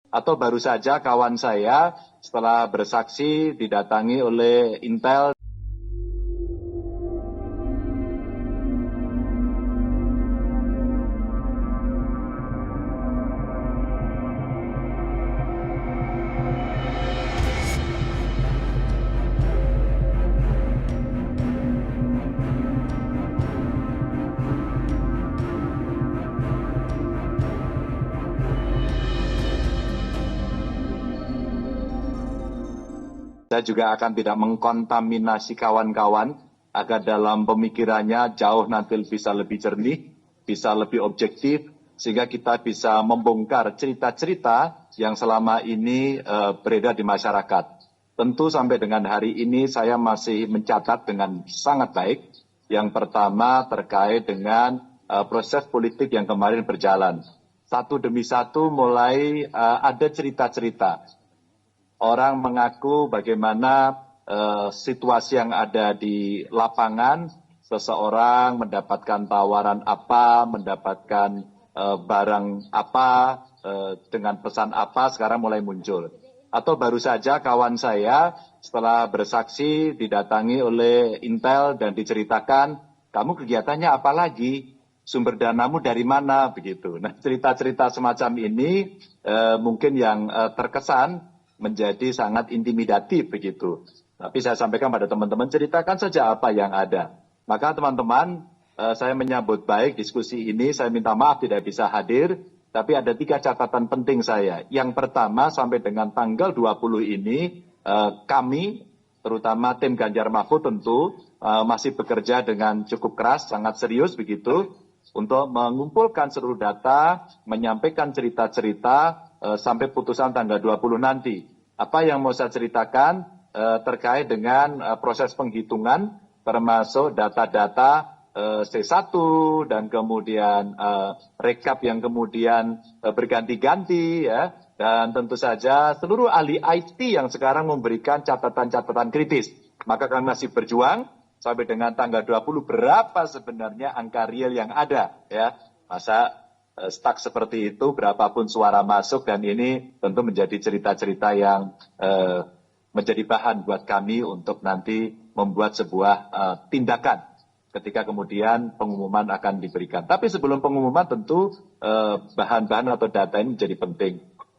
Atau baru saja kawan saya setelah bersaksi didatangi oleh Intel. Saya juga akan tidak mengkontaminasi kawan-kawan agar dalam pemikirannya jauh nanti bisa lebih jernih, bisa lebih objektif, sehingga kita bisa membongkar cerita-cerita yang selama ini beredar di masyarakat. Tentu sampai dengan hari ini saya masih mencatat dengan sangat baik. Yang pertama terkait dengan proses politik yang kemarin berjalan. Satu demi satu mulai ada cerita-cerita. Orang mengaku bagaimana situasi yang ada di lapangan, seseorang mendapatkan tawaran apa, mendapatkan barang apa, dengan pesan apa, sekarang mulai muncul. Atau baru saja kawan saya setelah bersaksi didatangi oleh Intel dan diceritakan, kamu kegiatannya apa lagi? Sumber danamu dari mana? Begitu. Nah, cerita-cerita semacam ini mungkin yang terkesan menjadi sangat intimidatif begitu. Tapi saya sampaikan pada teman-teman, ceritakan saja apa yang ada. Maka teman-teman, saya menyambut baik diskusi ini, saya minta maaf tidak bisa hadir, tapi ada 3 catatan penting saya. Yang pertama, sampai dengan tanggal 20 ini, kami, terutama tim Ganjar Mahfud tentu, masih bekerja dengan cukup keras, sangat serius begitu, untuk mengumpulkan seluruh data, menyampaikan cerita-cerita, sampai putusan tanggal 20 nanti. Apa yang mau saya ceritakan terkait dengan proses penghitungan, termasuk data-data C1 dan kemudian rekap yang kemudian berganti-ganti, ya, dan tentu saja seluruh ahli IT yang sekarang memberikan catatan-catatan kritis. Maka kami masih berjuang sampai dengan tanggal 20 berapa sebenarnya angka real yang ada, ya. Masa stuck seperti itu, berapapun suara masuk, dan ini tentu menjadi cerita-cerita yang menjadi bahan buat kami untuk nanti membuat sebuah tindakan ketika kemudian pengumuman akan diberikan. Tapi sebelum pengumuman tentu bahan-bahan atau data ini menjadi penting.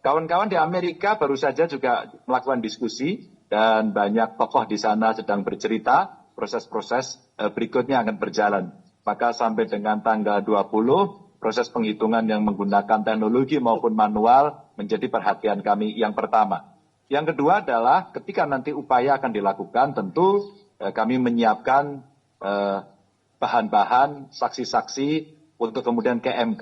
Kawan-kawan di Amerika baru saja juga melakukan diskusi dan banyak tokoh di sana sedang bercerita, proses-proses berikutnya akan berjalan. Maka sampai dengan tanggal 20, proses penghitungan yang menggunakan teknologi maupun manual menjadi perhatian kami yang pertama. Yang kedua adalah ketika nanti upaya akan dilakukan, tentu kami menyiapkan bahan-bahan, saksi-saksi untuk kemudian ke MK.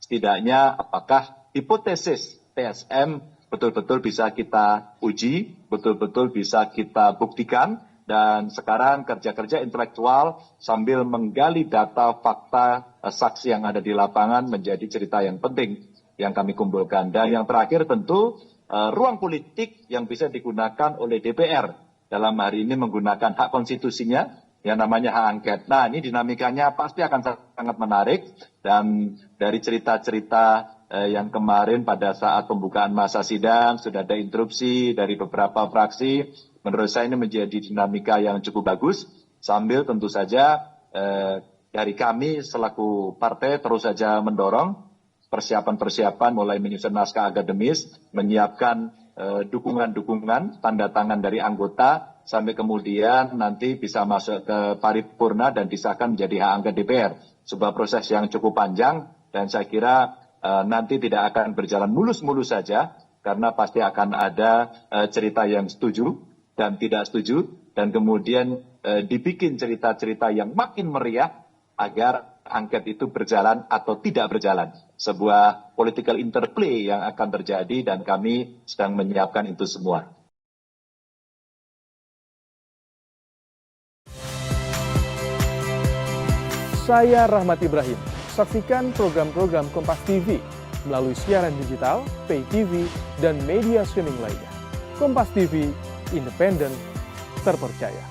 Setidaknya apakah hipotesis TSM betul-betul bisa kita uji, betul-betul bisa kita buktikan, dan sekarang kerja-kerja intelektual sambil menggali data, fakta, saksi yang ada di lapangan menjadi cerita yang penting yang kami kumpulkan. Dan yang terakhir tentu ruang politik yang bisa digunakan oleh DPR dalam hari ini menggunakan hak konstitusinya yang namanya hak angket. Nah, ini dinamikanya pasti akan sangat menarik, dan dari cerita-cerita yang kemarin pada saat pembukaan masa sidang sudah ada interupsi dari beberapa fraksi. Menurut saya ini menjadi dinamika yang cukup bagus, sambil tentu saja dari kami selaku partai terus saja mendorong persiapan-persiapan mulai menyusun naskah akademis, menyiapkan dukungan-dukungan, tanda tangan dari anggota, sampai kemudian nanti bisa masuk ke paripurna dan disahkan menjadi hak angket DPR. Sebuah proses yang cukup panjang, dan saya kira nanti tidak akan berjalan mulus-mulus saja, karena pasti akan ada cerita yang setuju dan tidak setuju, dan kemudian dibikin cerita-cerita yang makin meriah agar angket itu berjalan atau tidak berjalan. Sebuah political interplay yang akan terjadi, dan kami sedang menyiapkan itu semua. Saya Rahmat Ibrahim. Saksikan program-program Kompas TV melalui siaran digital, pay TV, dan media streaming lainnya. Kompas TV, independen, terpercaya.